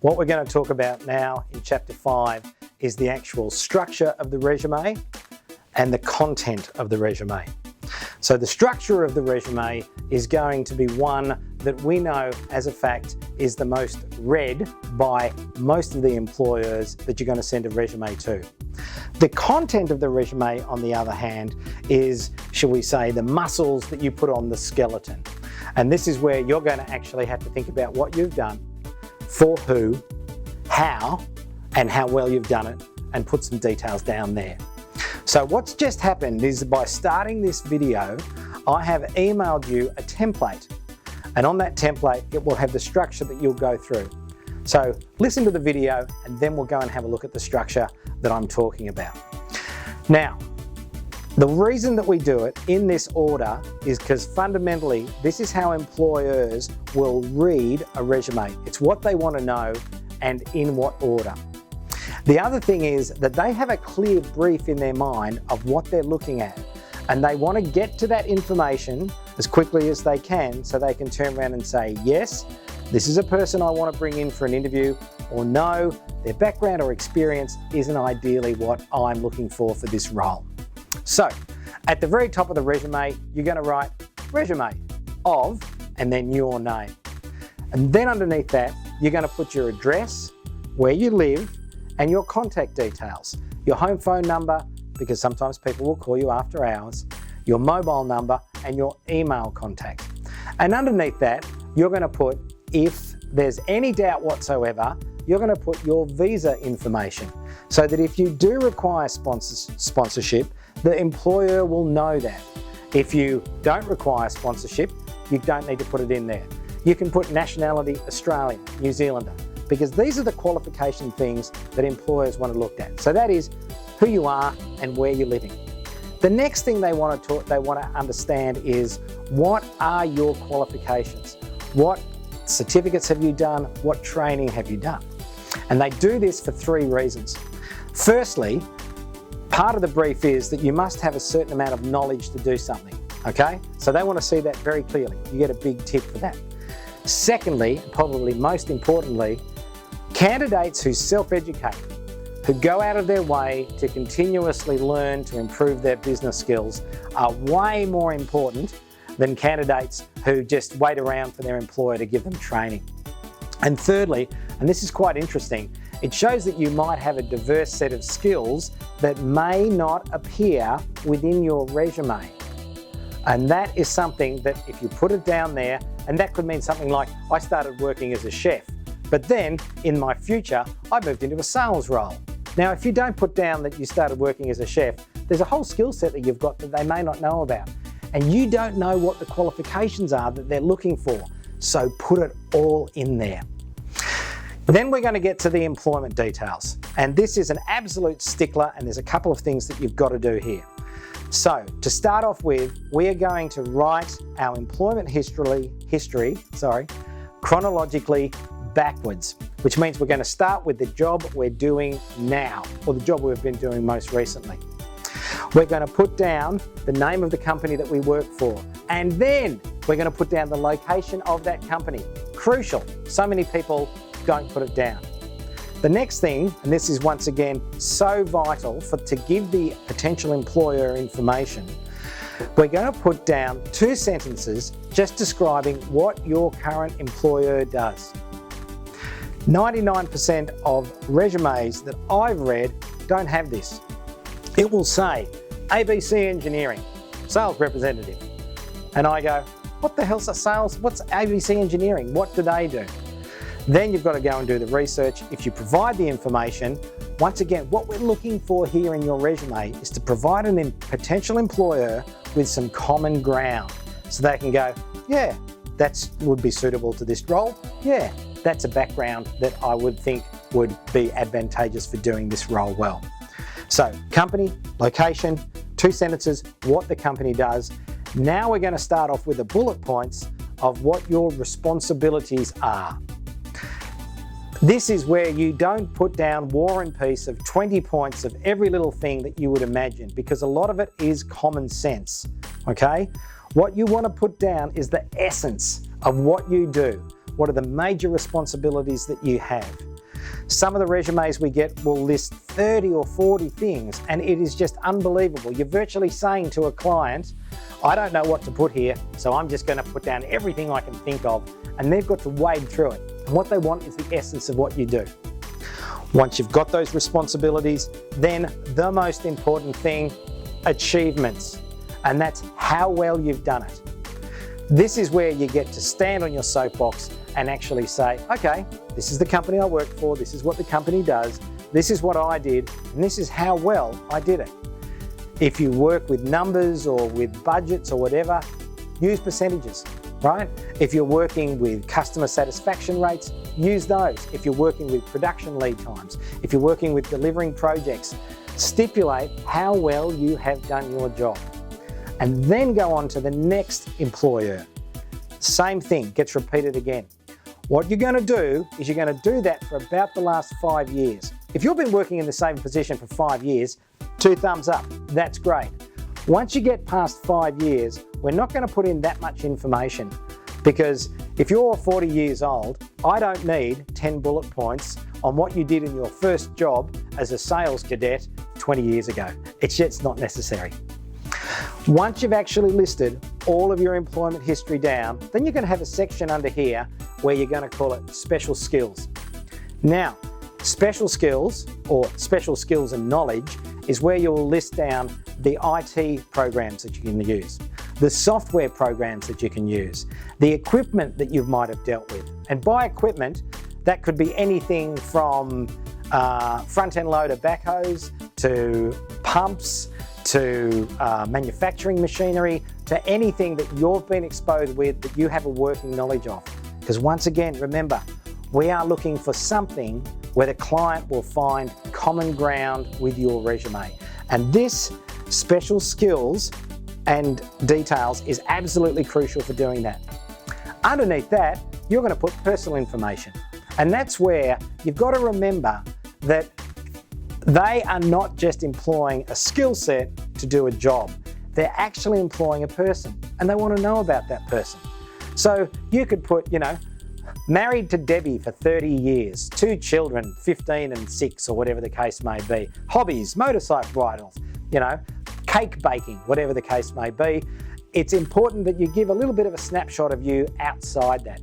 What we're going to talk about now in Chapter 5 is the actual structure of the resume and the content of the resume. So the structure of the resume is going to be one that we know as a fact is the most read by most of the employers that you're going to send a resume to. The content of the resume, on the other hand, is, shall we say, the muscles that you put on the skeleton. And this is where you're going to actually have to think about what you've done, for who, how, and how well you've done it, and put some details down there. So what's just happened is by starting this video, I have emailed you a template. And on that template, it will have the structure that you'll go through. So listen to the video and then we'll go and have a look at the structure that I'm talking about. Now, the reason that we do it in this order is because fundamentally, this is how employers will read a resume. It's what they want to know and in what order. The other thing is that they have a clear brief in their mind of what they're looking at, and they want to get to that information as quickly as they can so they can turn around and say, yes, this is a person I want to bring in for an interview, or no, their background or experience isn't ideally what I'm looking for this role. So at the very top of the resume, you're going to write resume of, and then your name. And then underneath that, you're going to put your address, where you live, and your contact details, your home phone number, because sometimes people will call you after hours, your mobile number, and your email contact. And underneath that, you're going to put, if there's any doubt whatsoever, you're going to put your visa information, so that if you do require sponsorship, the employer will know that. If you don't require sponsorship, you don't need to put it in there. You can put nationality Australian, New Zealander, because these are the qualification things that employers want to look at. So that is who you are and where you're living. The next thing they want to understand is, what are your qualifications? What certificates have you done? What training have you done? And they do this for three reasons. Firstly, part of the brief is that you must have a certain amount of knowledge to do something, okay? So they want to see that very clearly. You get a big tick for that. Secondly, probably most importantly, candidates who self-educate, who go out of their way to continuously learn to improve their business skills, are way more important than candidates who just wait around for their employer to give them training. And thirdly, and this is quite interesting, it shows that you might have a diverse set of skills that may not appear within your resume. And that is something that if you put it down there, and that could mean something like, I started working as a chef, but then in my future, I moved into a sales role. Now, if you don't put down that you started working as a chef, there's a whole skill set that you've got that they may not know about. And you don't know what the qualifications are that they're looking for. So put it all in there. Then we're going to get to the employment details. And this is an absolute stickler, and there's a couple of things that you've got to do here. So to start off with, we are going to write our employment history chronologically backwards, which means we're going to start with the job we're doing now, or the job we've been doing most recently. We're going to put down the name of the company that we work for, and then we're going to put down the location of that company. Crucial. So many people don't put it down. The next thing, and this is once again so vital to give the potential employer information, we're going to put down 2 sentences just describing what your current employer does. 99% of resumes that I've read don't have this. It will say, ABC Engineering, sales representative. And I go, what the hell's a sales? What's ABC Engineering? What do they do? Then you've got to go and do the research. If you provide the information, once again, what we're looking for here in your resume is to provide a potential employer with some common ground. So they can go, yeah, that would be suitable to this role. Yeah, that's a background that I would think would be advantageous for doing this role well. So company, location, 2 sentences, what the company does. Now we're going to start off with the bullet points of what your responsibilities are. This is where you don't put down War and Peace of 20 points of every little thing that you would imagine, because a lot of it is common sense, okay? What you want to put down is the essence of what you do. What are the major responsibilities that you have? Some of the resumes we get will list 30 or 40 things, and it is just unbelievable. You're virtually saying to a client, I don't know what to put here, so I'm just going to put down everything I can think of, and they've got to wade through it. And what they want is the essence of what you do. Once you've got those responsibilities, then the most important thing, achievements. And that's how well you've done it. This is where you get to stand on your soapbox and actually say, okay, this is the company I work for, this is what the company does, this is what I did, and this is how well I did it. If you work with numbers or with budgets or whatever, use percentages, right? If you're working with customer satisfaction rates, use those. If you're working with production lead times, if you're working with delivering projects, stipulate how well you have done your job. And then go on to the next employer. Same thing gets repeated again. What you're going to do is you're going to do that for about the last 5 years. If you've been working in the same position for 5 years, 2 thumbs up, that's great. Once you get past 5 years, we're not going to put in that much information, because if you're 40 years old, I don't need 10 bullet points on what you did in your first job as a sales cadet 20 years ago. It's just not necessary. Once you've actually listed all of your employment history down, then you're going to have a section under here where you're going to call it special skills. Now, special skills or special skills and knowledge is where you'll list down the IT programs that you can use, the software programs that you can use, the equipment that you might have dealt with. And by equipment, that could be anything from front-end loader backhoes to pumps to manufacturing machinery, to anything that you've been exposed with that you have a working knowledge of. Because once again, remember, we are looking for something where the client will find common ground with your resume. And this special skills and details is absolutely crucial for doing that. Underneath that, you're going to put personal information. And that's where you've got to remember that they are not just employing a skill set to do a job. They're actually employing a person, and they want to know about that person. So you could put, married to Debbie for 30 years, 2 children, 15 and 6, or whatever the case may be. Hobbies, motorcycle rentals, cake baking, whatever the case may be. It's important that you give a little bit of a snapshot of you outside that.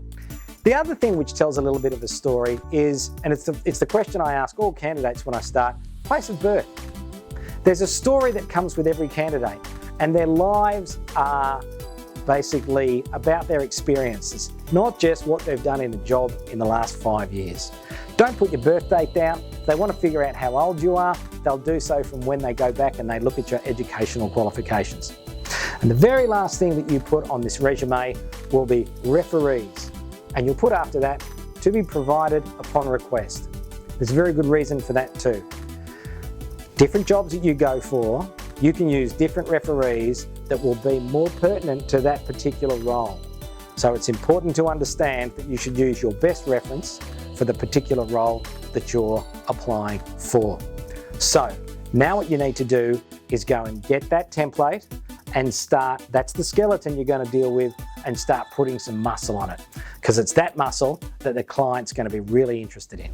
The other thing which tells a little bit of a story is, and it's the question I ask all candidates when I start, place of birth. There's a story that comes with every candidate, and their lives are basically about their experiences, not just what they've done in a job in the last 5 years. Don't put your birth date down. If they want to figure out how old you are, they'll do so from when they go back and they look at your educational qualifications. And the very last thing that you put on this resume will be referees. And you'll put after that, to be provided upon request. There's a very good reason for that too. Different jobs that you go for, you can use different referees that will be more pertinent to that particular role. So it's important to understand that you should use your best reference for the particular role that you're applying for. So now what you need to do is go and get that template and start, that's the skeleton you're going to deal with, and start putting some muscle on it, because it's that muscle that the client's going to be really interested in.